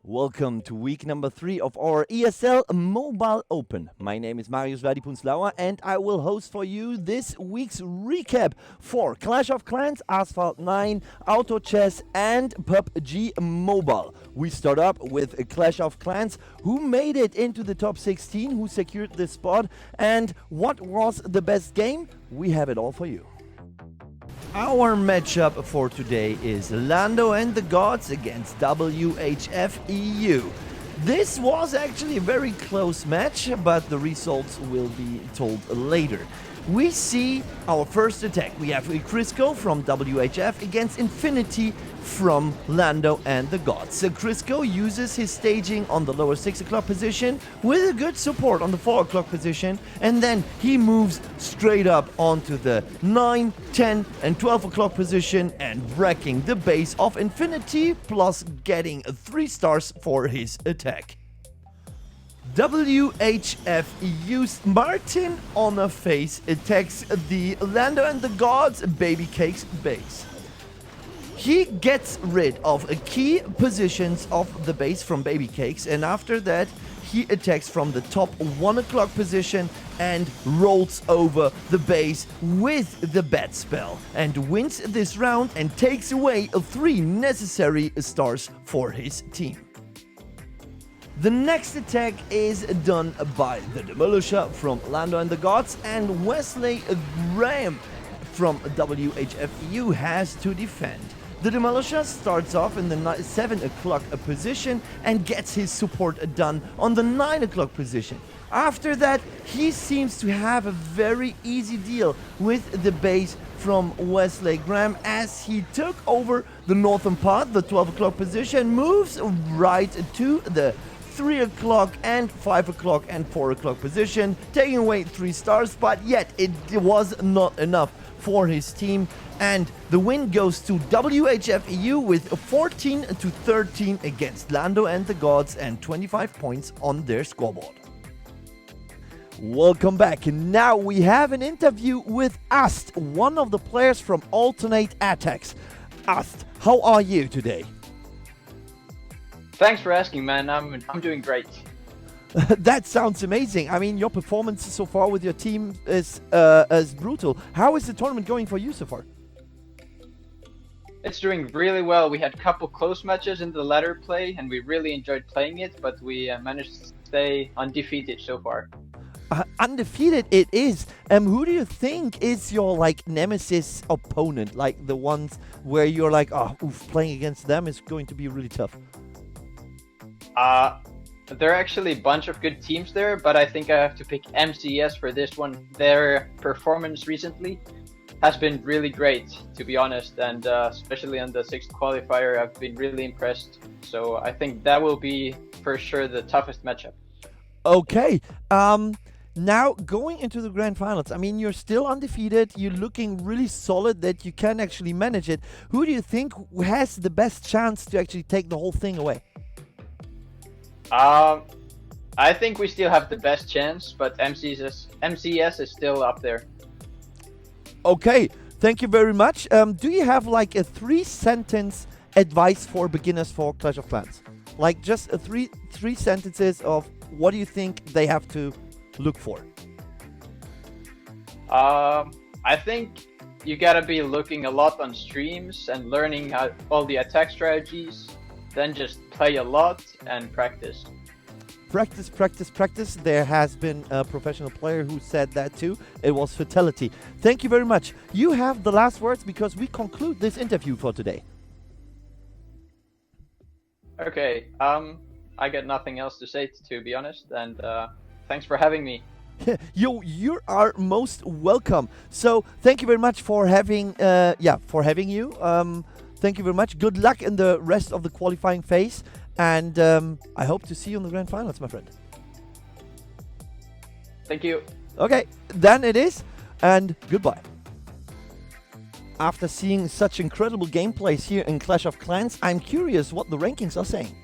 Welcome to week number 3 of our ESL Mobile Open. My name is Marius and I will host for you this week's recap for Clash of Clans, Asphalt 9, Auto Chess and PUBG Mobile. We start up with Clash of Clans, who made it into the top 16, who secured this spot, and what was the best game? We have it all for you. Our matchup for today is Lando and the Gods against WHF EU. This was actually a very close match, but the results will be told later. We see our first attack. We have Crisco from WHF against Infinity from Lando and the Gods. Crisco uses his staging on the lower 6 o'clock position with a good support on the 4 o'clock position, and then he moves straight up onto the 9, 10 and 12 o'clock position and wrecking the base of Infinity, plus getting 3 stars for his attack. WHF used Martin on a face attacks the Lando and the Gods Baby Cakes base. He gets rid of key positions of the base from Baby Cakes, and after that he attacks from the top 1 o'clock position and rolls over the base with the bat spell and wins this round and takes away 3 necessary stars for his team. The next attack is done by the Demolisher from Lando and the Gods, and Wesley Graham from WHFU has to defend. The Demolisher starts off in the 7 o'clock position and gets his support done on the 9 o'clock position. After that, he seems to have a very easy deal with the base from Wesley Graham, as he took over the northern part, the 12 o'clock position, moves right to the 3 o'clock and 5 o'clock and 4 o'clock position, taking away 3 stars, but yet it was not enough for his team, and the win goes to WHFEU with 14-13 against Lando and the Gods and 25 points on their scoreboard. Welcome back. Now we have an interview with Ast, one of the players from Alternate Attacks. Ast, how are you today? Thanks for asking, man. I'm doing great. That sounds amazing. I mean, your performance so far with your team is brutal. How is the tournament going for you so far? It's doing really well. We had a couple close matches in the ladder play, and we really enjoyed playing it, but we managed to stay undefeated so far. Undefeated it is. Who do you think is your nemesis opponent? Like the ones where you're like, oh, oof, playing against them is going to be really tough. There are actually a bunch of good teams there, but I think I have to pick MCS for this one. Their performance recently has been really great, to be honest, and especially on the 6th qualifier, I've been really impressed. So I think that will be for sure the toughest matchup. Okay. Now going into the grand finals, I mean, you're still undefeated. You're looking really solid that you can actually manage it. Who do you think has the best chance to actually take the whole thing away? I think we still have the best chance, but MCS is still up there. Okay, thank you very much. Do you have a 3-sentence advice for beginners for Clash of Clans? Like just three sentences of what do you think they have to look for? I think you gotta be looking a lot on streams and learning all the attack strategies. Then just play a lot and practice. Practice, practice, practice. There has been a professional player who said that too. It was Fatality. Thank you very much. You have the last words because we conclude this interview for today. Okay, I got nothing else to say, to be honest, and thanks for having me. You are most welcome. So thank you very much for having you. Thank you very much. Good luck in the rest of the qualifying phase. And I hope to see you in the grand finals, my friend. Thank you. Okay, then it is. And goodbye. After seeing such incredible gameplays here in Clash of Clans, I'm curious what the rankings are saying.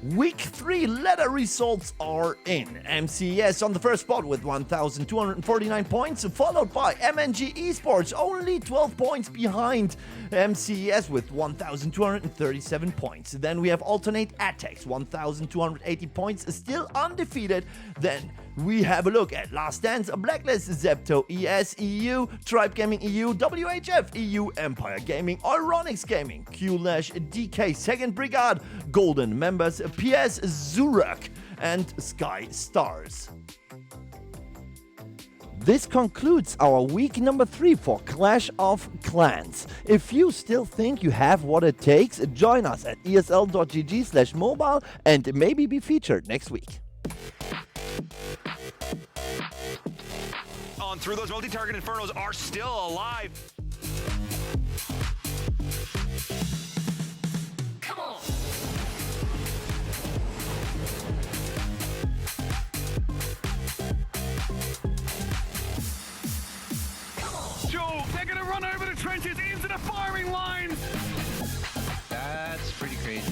Week 3 ladder results are in. MCS on the first spot with 1,249 points, followed by MNG Esports, only 12 points behind MCS with 1,237 points. Then we have Alternate Attacks, 1,280 points, still undefeated. Then we have a look at Last Dance, Blacklist, Zepto, ES, EU, Tribe Gaming EU, WHF EU, Empire Gaming, Ironics Gaming, QLash, DK, Second Brigade, Golden Members, PS Zurich, and Sky Stars. This concludes our week number 3 for Clash of Clans. If you still think you have what it takes, join us at esl.gg/mobile and maybe be featured next week. On through, those multi-target Infernos are still alive. Come on! Joe, they're gonna run over the trenches into the firing line! That's pretty crazy.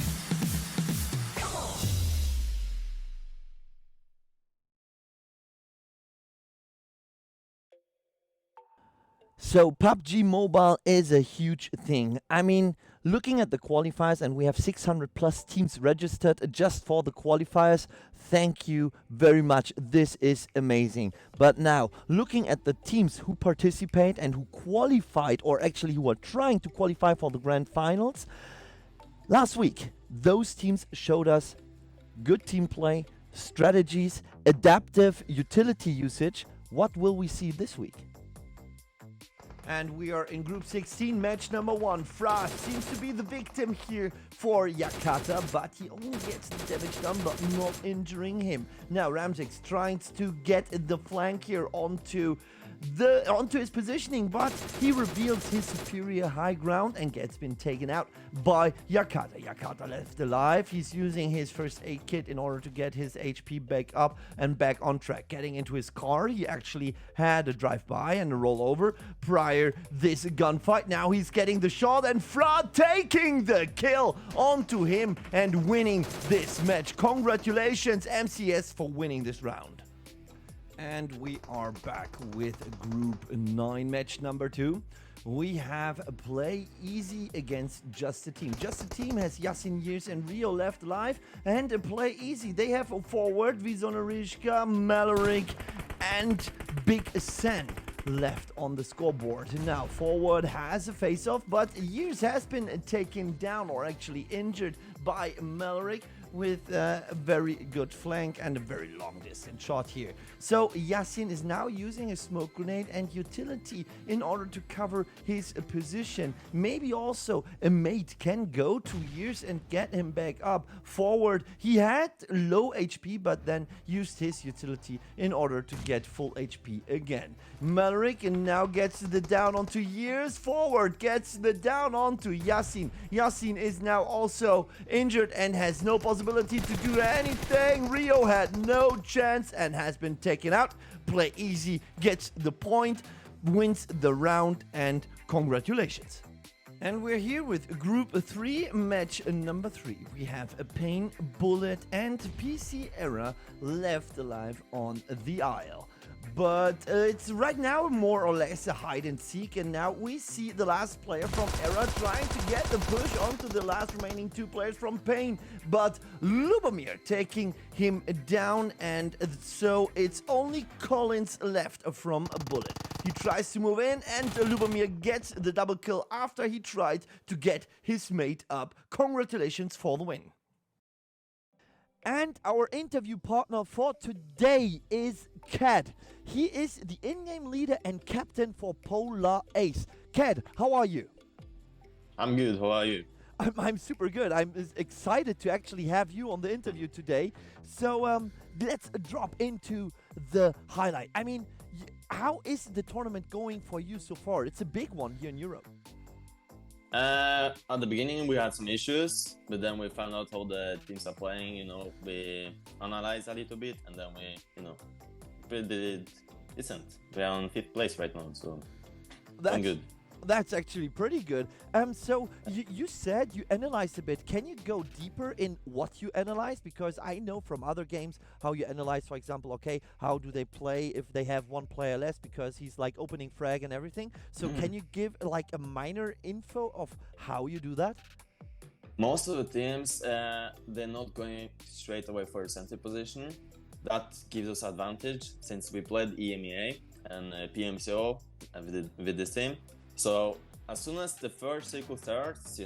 So PUBG Mobile is a huge thing. I mean, looking at the qualifiers, and we have 600 plus teams registered just for the qualifiers. Thank you very much. This is amazing. But now, looking at the teams who participate and who qualified, or actually who are trying to qualify for the grand finals, last week, those teams showed us good team play, strategies, adaptive utility usage. What will we see this week? And we are in Group 16, match number 1. Fra seems to be the victim here for Yakata, but he only gets the damage done, but not injuring him. Now Ramsix trying to get the flank here onto his positioning, but he reveals his superior high ground and gets been taken out by Yakata. Yakata left alive. He's using his first aid kit in order to get his HP back up and back on track. Getting into his car, he actually had a drive-by and a rollover prior this gunfight. Now he's getting the shot, and Fra taking the kill onto him and winning this match. Congratulations MCS for winning this round. And we are back with Group 9, match number 2. We have a play easy against Just a Team. Just a Team has Yasin, Years, and Rio left alive, and a play easy. They have a forward, Vizonarishka, Maloric, and Big Sen left on the scoreboard. Now forward has a face-off, but Years has been taken down, or actually injured, by Maloric, with a very good flank and a very long distance shot here. So Yasin is now using a smoke grenade and utility in order to cover his position. Maybe also a mate can go to Years and get him back up. Forward, he had low HP, but then used his utility in order to get full HP again. Maloric now gets the down onto Years. Forward gets the down onto Yasin. Yasin is now also injured and has no possibility to do anything. Rio had no chance and has been taken out. Play easy, gets the point, wins the round, and congratulations. And we're here with Group 3, match number 3. We have a Pain, Bullet, and PC Era left alive on the Isle. But it's right now more or less a hide and seek, and now we see the last player from Era trying to get the push onto the last remaining 2 players from Pain, but Lubomir taking him down, and so it's only Collins left from Bullet. He tries to move in, and Lubomir gets the double kill after he tried to get his mate up. Congratulations for the win. And our interview partner for today is Cad. He is the in-game leader and captain for Polar Ace. Cad, how are you? I'm good, how are you? I'm super good. I'm excited to actually have you on the interview today. So let's drop into the highlight. I mean, how is the tournament going for you so far? It's a big one here in Europe. At the beginning we had some issues, but then we found out how the teams are playing, we analyzed a little bit, and then we did decent. We are on 5th place right now, so I'm good. That's actually pretty good. So you said you analyzed a bit. Can you go deeper in what you analyze? Because I know from other games how you analyze, for example, okay, how do they play if they have one player less because he's like opening frag and everything. So can you give like a minor info of how you do that? Most of the teams, they're not going straight away for a center position. That gives us advantage since we played EMEA and PMCO with this team. So as soon as the first circle starts,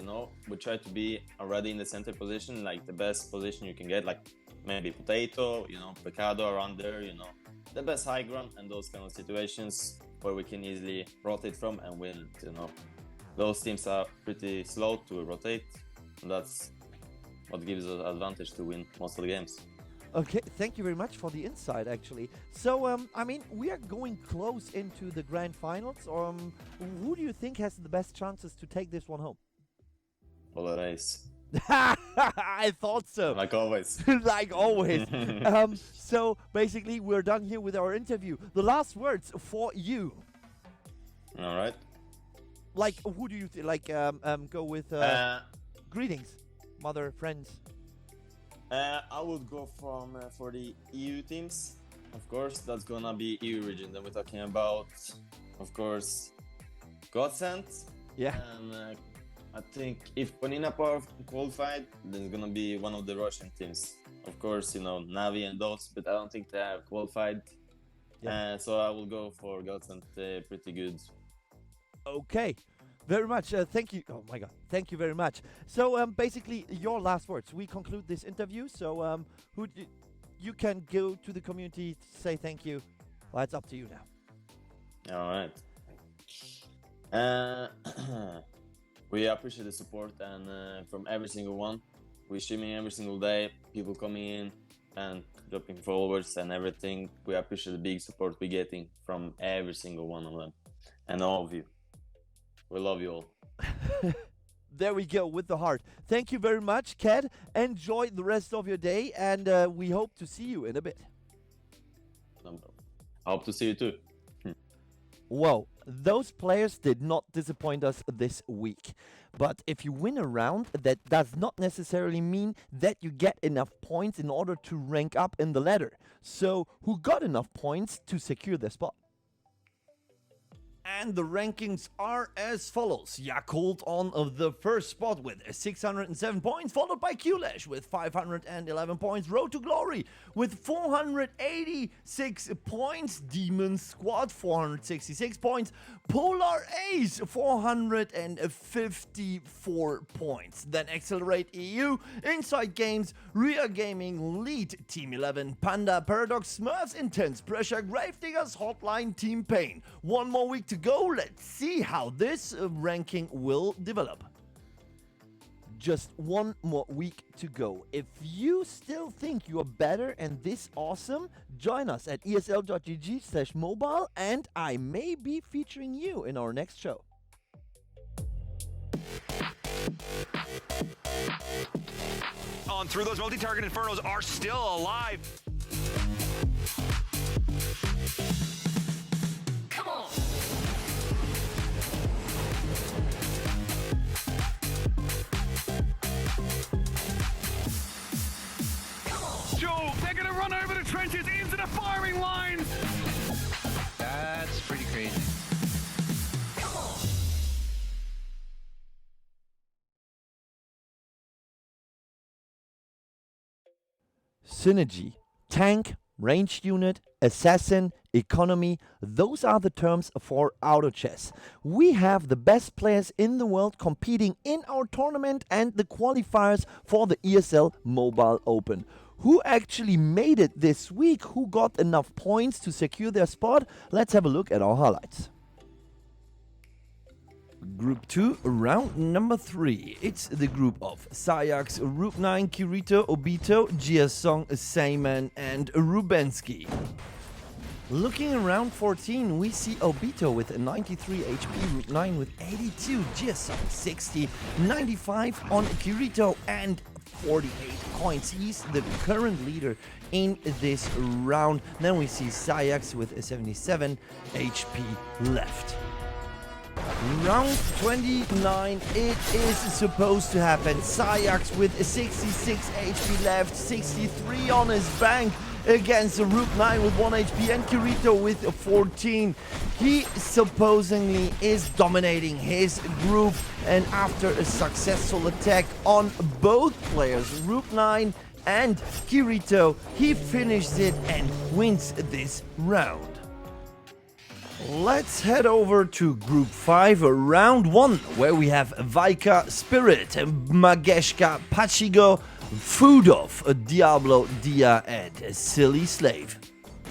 we try to be already in the center position, like the best position you can get, like maybe Potato, Pecado around there, the best high ground and those kind of situations where we can easily rotate from and win, Those teams are pretty slow to rotate, and that's what gives us advantage to win most of the games. Okay, thank you very much for the insight, actually. So, we are going close into the grand finals. Who do you think has the best chances to take this one home? All the race. I thought so. Like always. Like always. So, basically, we're done here with our interview. The last words for you. All right. Like, who do you go with greetings, mother, friends? I would go for the EU teams. Of course, that's gonna be EU region. Then we're talking about, of course, Godsend. Yeah. And I think if Panina Power qualified, then it's gonna be one of the Russian teams. Of course, Navi and those, but I don't think they have qualified. Yeah. So I will go for Godsend. Pretty good. Okay. Very much. Thank you. Oh my God. Thank you very much. So basically, your last words. We conclude this interview. So you can go to the community, say thank you. Well, it's up to you now. All right. We appreciate the support and from every single one. We're streaming every single day. People coming in and dropping followers and everything. We appreciate the big support we're getting from every single one of them and all of you. We love you all. There we go, with the heart. Thank you very much, Ked. Enjoy the rest of your day, and we hope to see you in a bit. I hope to see you too. Whoa, those players did not disappoint us this week. But if you win a round, that does not necessarily mean that you get enough points in order to rank up in the ladder. So, who got enough points to secure their spot? And the rankings are as follows. Yakult on the first spot with 607 points, followed by QLash with 511 points, Road to Glory with 486 points, Demon Squad 466 points, Polar Ace 454 points. Then Accelerate EU, Inside Games, Ria Gaming, Lead, Team 11, Panda, Paradox, Smurfs, Intense Pressure, Gravediggers, Hotline, Team Pain. One more week to go. Let's see how this ranking will develop. Just one more week to go. If you still think you are better and this awesome, join us at esl.gg/mobile and I may be featuring you in our next show. On through, those multi-target infernos are still alive. Come on. Joe, they're gonna run over the trenches into the firing lines. That's pretty crazy. Synergy, tank, ranged unit, assassin, economy, those are the terms for auto chess. We have the best players in the world competing in our tournament and the qualifiers for the ESL Mobile Open. Who actually made it this week? Who got enough points to secure their spot? Let's have a look at our highlights. Group 2, round number 3. It's the group of Sayax, Roop9, Kirito, Obito, Jiasong, Seiman, and Rubensky. Looking around 14, we see Obito with 93 HP, Roop9 with 82, Jiasong 60, 95 on Kirito, and 48 points. He's the current leader in this round. Then we see Sayax with 77 HP left. Round 29, it is supposed to happen. Sayax with 66 HP left, 63 on his bank against Rook 9 with 1 HP and Kirito with 14. He supposedly is dominating his group, and after a successful attack on both players, Rook 9 and Kirito, he finishes it and wins this round. Let's head over to Group 5, Round 1, where we have Vaika, Spirit, Mageshka, Pachigo, Fudov, Diablo, Dia, and Silly Slave.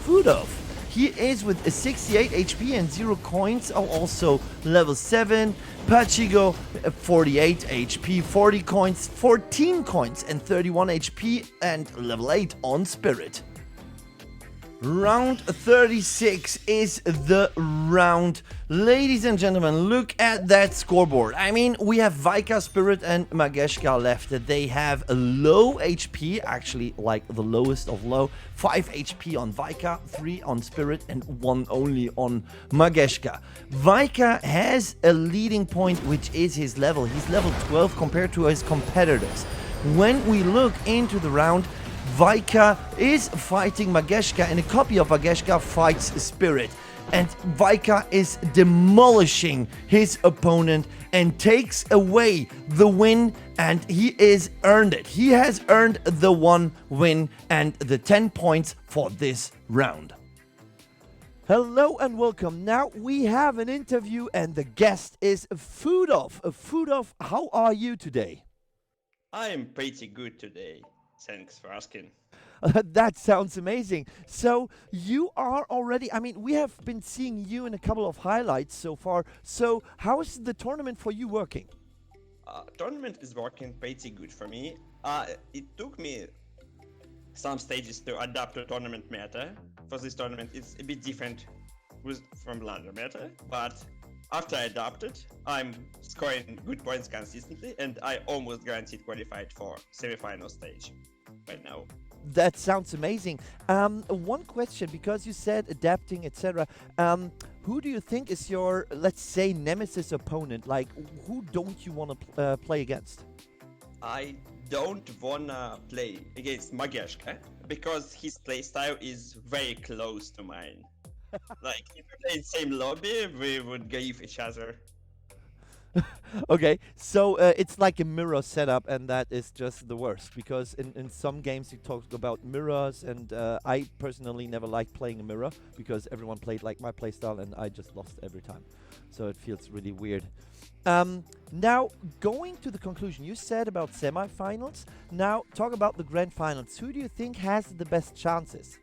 Fudov, he is with 68 HP and 0 coins, also level 7. Pachigo, 48 HP, 40 coins, 14 coins, and 31 HP, and level 8 on Spirit. Round 36 is the round. Ladies and gentlemen, look at that scoreboard. I mean, we have Vaika, Spirit, and Mageshka left. They have a low HP, actually like the lowest of low. 5 HP on Vaika, 3 on Spirit, and 1 only on Mageshka. Vaika has a leading point, which is his level. He's level 12 compared to his competitors. When we look into the round, Vaika is fighting Mageshka, and a copy of Mageshka fights Spirit. And Vaika is demolishing his opponent and takes away the win, and he is earned it. He has earned the 1 win and the 10 points for this round. Hello and welcome. Now we have an interview, and the guest is Fudov. Fudov, how are you today? I'm pretty good today. Thanks for asking. That sounds amazing. So you are already, I mean, we have been seeing you in a couple of highlights so far. So how is the tournament for you working? Tournament is working pretty good for me. It took me some stages to adapt to tournament meta. For this tournament, it's a bit different from London meta, but after I adapted, I'm scoring good points consistently, and I almost guaranteed qualified for semi-final stage right now. That sounds amazing. One question, because you said adapting, etc. Who do you think is your, let's say, nemesis opponent? Like, who don't you want to play against? I don't wanna play against Mageshka because his playstyle is very close to mine. Like, if we play in the same lobby, we would give each other. Okay, so it's like a mirror setup, and that is just the worst, because in some games you talk about mirrors, and I personally never liked playing a mirror because everyone played like my playstyle and I just lost every time. So it feels really weird. Now, going to the conclusion, you said about semifinals. Now, talk about the grand finals. Who do you think has the best chances?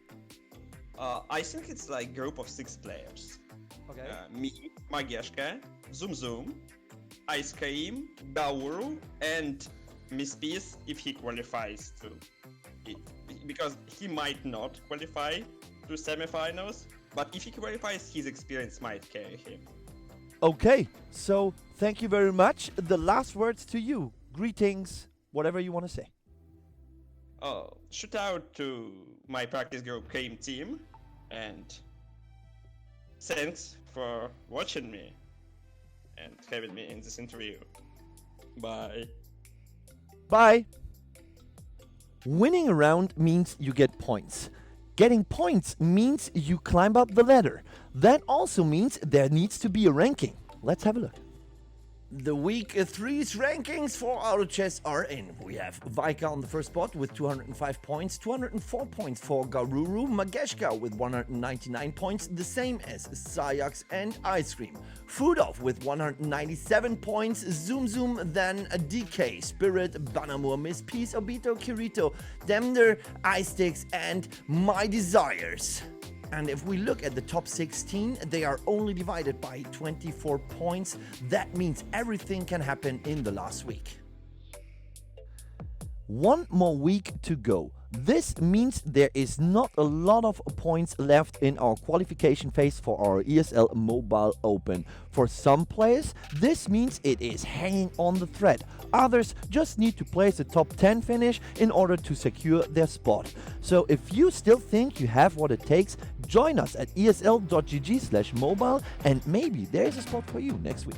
I think it's like group of 6 players. Okay. Me, Mageshka, Zoom Zoom, Ice Cream, Bauru, and Miss Peace if he qualifies to it. Because he might not qualify to semifinals, but if he qualifies, his experience might carry him. Okay, so thank you very much. The last words to you. Greetings, whatever you want to say. Shout out to my practice group Cream team, and thanks for watching me and having me in this interview. Bye. Bye. Winning a round means you get points. Getting points means you climb up the ladder. That also means there needs to be a ranking. Let's have a look. The week 3's rankings for Auto Chess are in. We have Vaika on the first spot with 205 points, 204 points for Garuru, Mageshka with 199 points, the same as Sayax and Ice Cream. Fudov with 197 points, Zoom Zoom, then DK, Spirit, Banamur, Miss Peace, Obito, Kirito, Demner, Ice Sticks, and My Desires. And if we look at the top 16, they are only divided by 24 points. That means everything can happen in the last week. One more week to go. This means there is not a lot of points left in our qualification phase for our ESL Mobile Open. For some players, this means it is hanging on the thread. Others just need to place a top 10 finish in order to secure their spot. So if you still think you have what it takes, join us at esl.gg/mobile and maybe there's a spot for you next week.